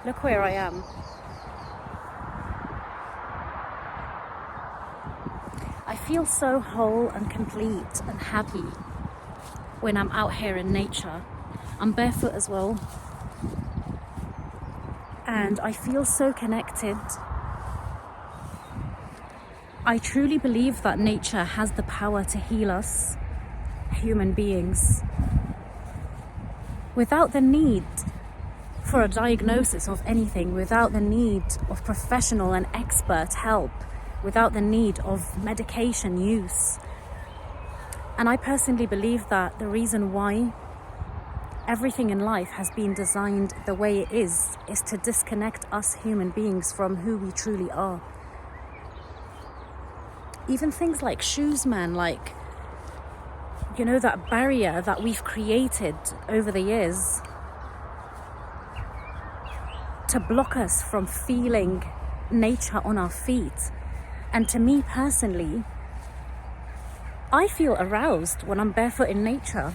Look where I am. I feel so whole and complete and happy when I'm out here in nature. I'm barefoot as well. And I feel so connected. I truly believe that nature has the power to heal us, human beings, without the need for a diagnosis of anything, without the need of professional and expert help, without the need of medication use. And I personally believe that the reason why everything in life has been designed the way it is to disconnect us human beings from who we truly are. Even things like shoes, man, like, you know, that barrier that we've created over the years to block us from feeling nature on our feet. And to me personally, I feel aroused when I'm barefoot in nature.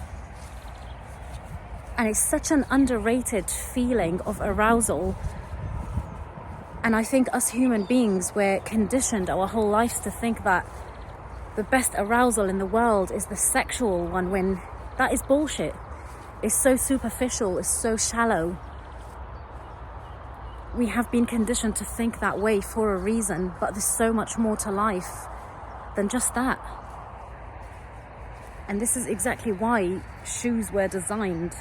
And it's such an underrated feeling of arousal. And I think us human beings, we're conditioned our whole lives to think that the best arousal in the world is the sexual one, when that is bullshit. It's so superficial, it's so shallow. We have been conditioned to think that way for a reason, but there's so much more to life than just that. And this is exactly why shoes were designed,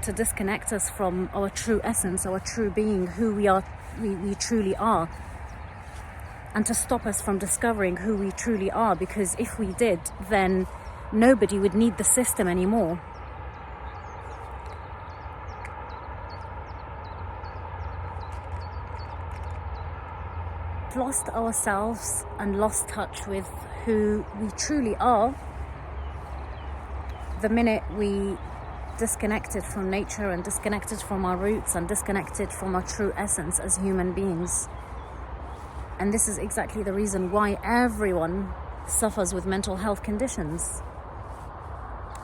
to disconnect us from our true essence, our true being, who we truly are, and to stop us from discovering who we truly are, because if we did, then nobody would need the system anymore. Lost ourselves and lost touch with who we truly are the minute we disconnected from nature and disconnected from our roots and disconnected from our true essence as human beings. And this is exactly the reason why everyone suffers with mental health conditions.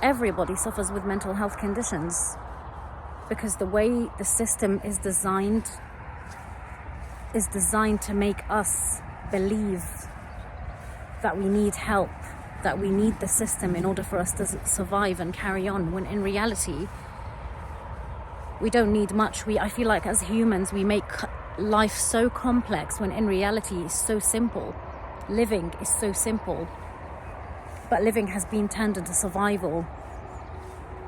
Everybody suffers with mental health conditions because the way the system is designed to make us believe that we need help, that we need the system in order for us to survive and carry on, when in reality we don't need much. I feel like as humans we make life so complex when in reality it's so simple. Living is so simple, but living has been turned into survival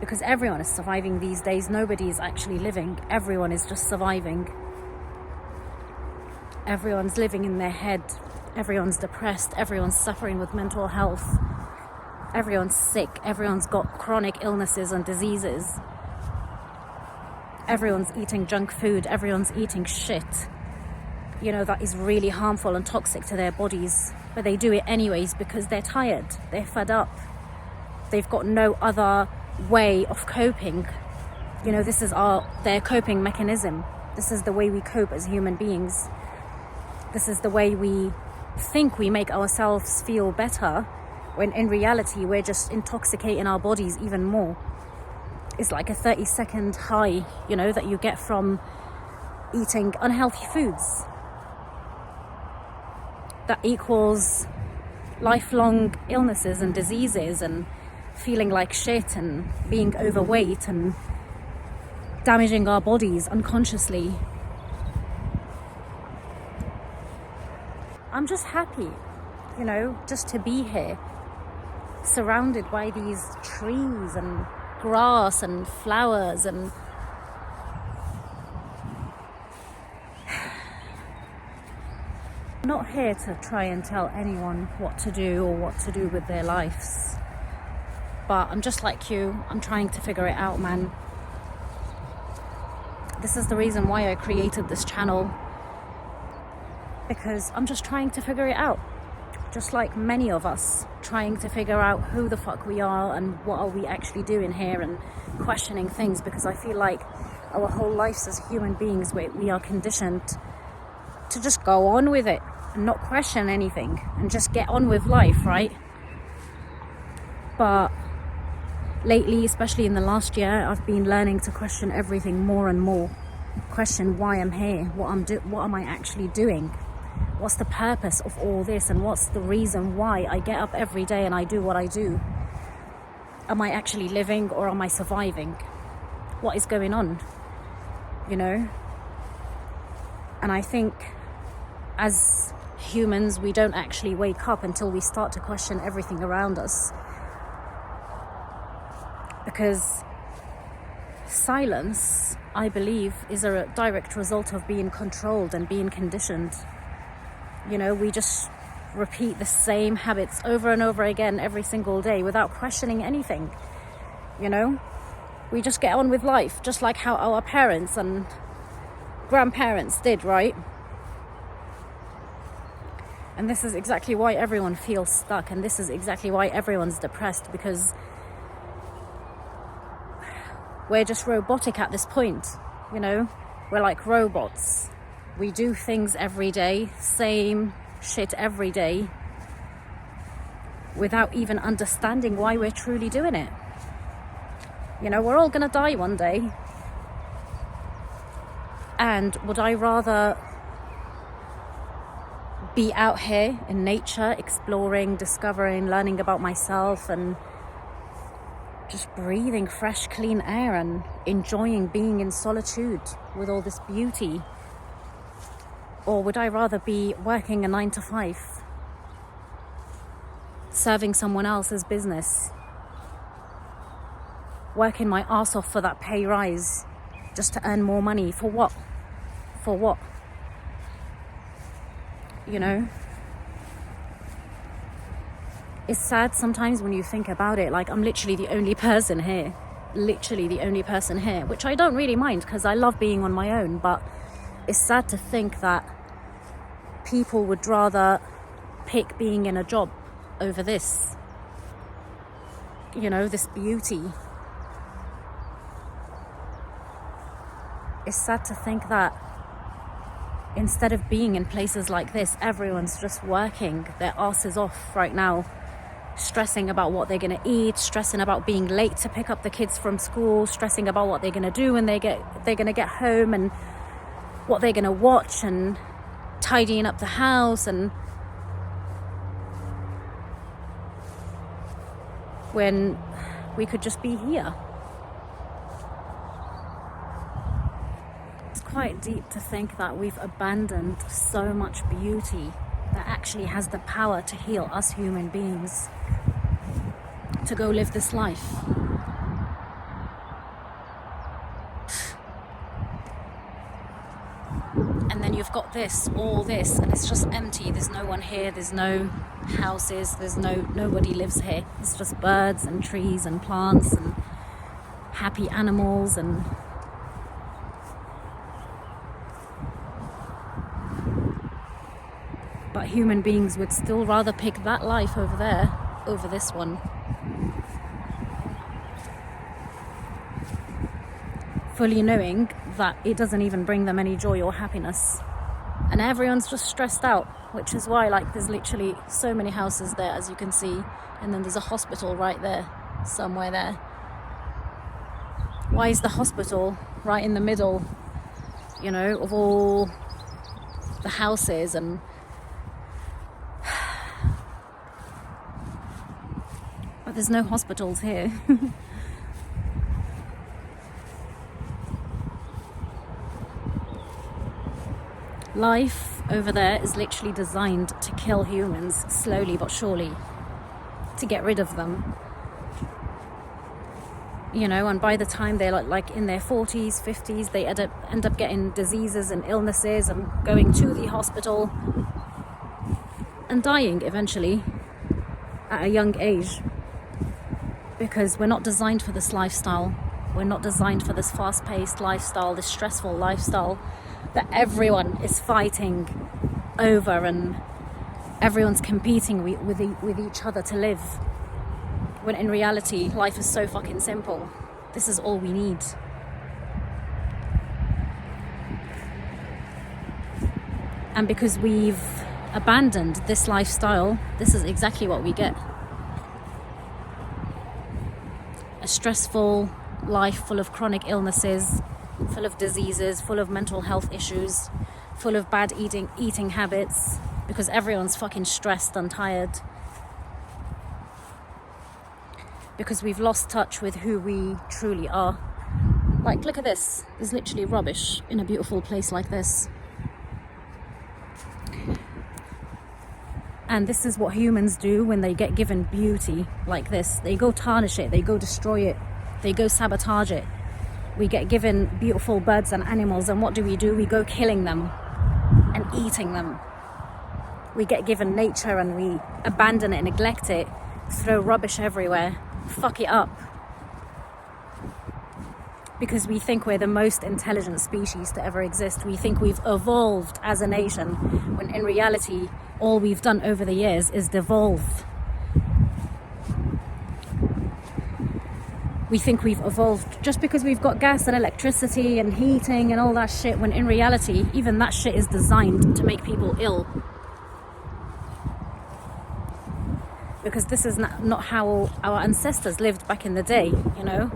because everyone is surviving these days. Nobody is actually living. Everyone is just surviving. Everyone's living in their head. Everyone's depressed. Everyone's suffering with mental health. Everyone's sick. Everyone's got chronic illnesses and diseases. Everyone's eating junk food. Everyone's eating shit, you know, that is really harmful and toxic to their bodies. But they do it anyways because they're tired. They're fed up. They've got no other way of coping. You know, this is their coping mechanism. This is the way we cope as human beings. This is the way we think we make ourselves feel better, when in reality we're just intoxicating our bodies even more. It's like a 30-second high, you know, that you get from eating unhealthy foods. That equals lifelong illnesses and diseases and feeling like shit and being overweight and damaging our bodies unconsciously. I'm just happy, you know, just to be here, surrounded by these trees and grass and flowers, and I'm not here to try and tell anyone what to do or what to do with their lives, but I'm just like you. I'm trying to figure it out, man. This is the reason why I created this channel, because I'm just trying to figure it out, just like many of us trying to figure out who the fuck we are and what are we actually doing here, and questioning things, because I feel like our whole lives as human beings we are conditioned to just go on with it and not question anything and just get on with life, right? But lately, especially in the last year, I've been learning to question everything more and more. question why I'm here, what am I actually doing? What's the purpose of all this, and what's the reason why I get up every day and I do what I do? Am I actually living, or am I surviving? What is going on? You know? And I think as humans, we don't actually wake up until we start to question everything around us. Because silence, I believe, is a direct result of being controlled and being conditioned. You know, we just repeat the same habits over and over again every single day without questioning anything. You know, we just get on with life, just like how our parents and grandparents did, right? And this is exactly why everyone feels stuck, and this is exactly why everyone's depressed, because we're just robotic at this point. You know, we're like robots. We do things every day, same shit every day, without even understanding why we're truly doing it. You know, we're all gonna die one day. And would I rather be out here in nature, exploring, discovering, learning about myself, and just breathing fresh, clean air and enjoying being in solitude with all this beauty? Or would I rather be working a 9 to 5, serving someone else's business, working my ass off for that pay rise, just to earn more money? For what? For what? You know? It's sad sometimes when you think about it. Like, I'm literally the only person here. Literally the only person here. Which I don't really mind, because I love being on my own. But it's sad to think that people would rather pick being in a job over this. You know, this beauty. It's sad to think that instead of being in places like this, everyone's just working their asses off right now, stressing about what they're going to eat, stressing about being late to pick up the kids from school, stressing about what they're going to do when they're going to get home, and what they're going to watch, and tidying up the house, and when we could just be here. It's quite deep to think that we've abandoned so much beauty that actually has the power to heal us human beings, to go live this life. And then you've got all this, and it's just empty. There's no one here, there's no houses, nobody lives here. It's just birds and trees and plants and happy animals. And but human beings would still rather pick that life over there over this one, fully knowing that it doesn't even bring them any joy or happiness. And everyone's just stressed out, which is why, like, there's literally so many houses there, as you can see, and then there's a hospital right there, somewhere there. Why is the hospital right in the middle, you know, of all the houses? And but there's no hospitals here. Life over there is literally designed to kill humans slowly but surely, to get rid of them. You know, and by the time they're like in their 40s, 50s, they end up getting diseases and illnesses and going to the hospital and dying eventually at a young age. Because we're not designed for this lifestyle. We're not designed for this fast-paced lifestyle, this stressful lifestyle that everyone is fighting over, and everyone's competing with each other to live. When in reality, life is so fucking simple. This is all we need. And because we've abandoned this lifestyle, this is exactly what we get. A stressful life full of chronic illnesses, full of diseases, full of mental health issues, full of bad eating habits, because everyone's fucking stressed and tired. Because we've lost touch with who we truly are. Like, look at this. There's literally rubbish in a beautiful place like this. And this is what humans do when they get given beauty like this. They go tarnish it, they go destroy it, they go sabotage it. We get given beautiful birds and animals, and what do? We go killing them and eating them. We get given nature and we abandon it, neglect it, throw rubbish everywhere, fuck it up. Because we think we're the most intelligent species to ever exist. We think we've evolved as a nation, when in reality, all we've done over the years is devolve. We think we've evolved just because we've got gas and electricity and heating and all that shit, when in reality, even that shit is designed to make people ill. Because this is not how our ancestors lived back in the day, you know?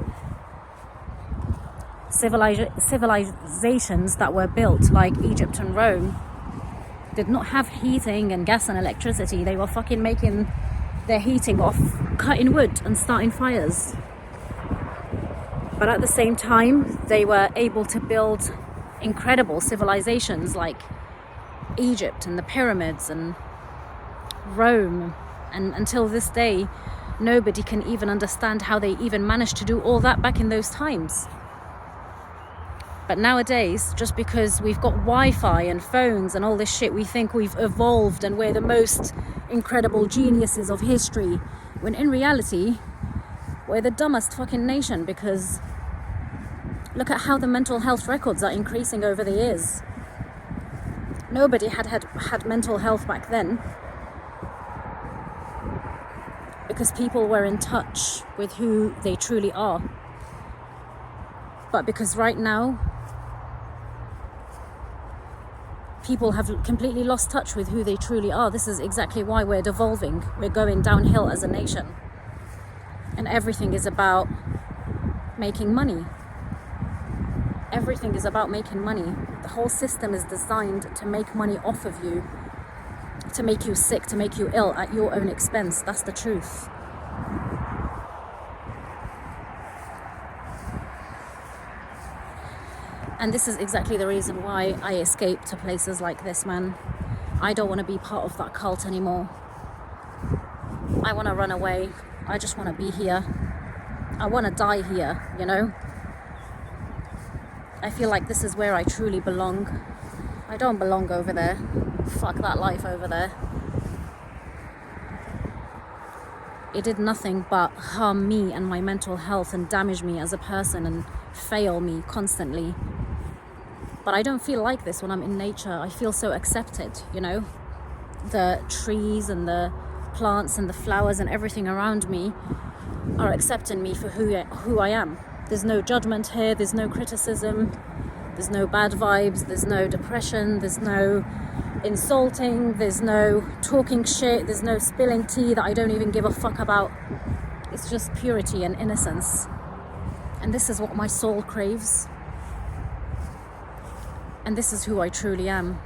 Civilizations that were built like Egypt and Rome did not have heating and gas and electricity. They were fucking making their heating off cutting wood and starting fires. But at the same time, they were able to build incredible civilizations like Egypt and the pyramids and Rome. And until this day, nobody can even understand how they even managed to do all that back in those times. But nowadays, just because we've got Wi-Fi and phones and all this shit, we think we've evolved and we're the most incredible geniuses of history. When in reality, we're the dumbest fucking nation, because look at how the mental health records are increasing over the years. Nobody had mental health back then, because people were in touch with who they truly are. But because right now, people have completely lost touch with who they truly are. This is exactly why we're devolving. We're going downhill as a nation. And everything is about making money. Everything is about making money. The whole system is designed to make money off of you, to make you sick, to make you ill at your own expense. That's the truth. And this is exactly the reason why I escape to places like this, man. I don't want to be part of that cult anymore. I want to run away. I just want to be here. I want to die here, you know? I feel like this is where I truly belong. I don't belong over there. Fuck that life over there. It did nothing but harm me and my mental health and damage me as a person and fail me constantly. But I don't feel like this when I'm in nature. I feel so accepted, you know? The trees and the plants and the flowers and everything around me are accepting me for who I am. There's no judgment here, there's no criticism, there's no bad vibes, there's no depression, there's no insulting, there's no talking shit, there's no spilling tea that I don't even give a fuck about. It's just purity and innocence. And this is what my soul craves. And this is who I truly am.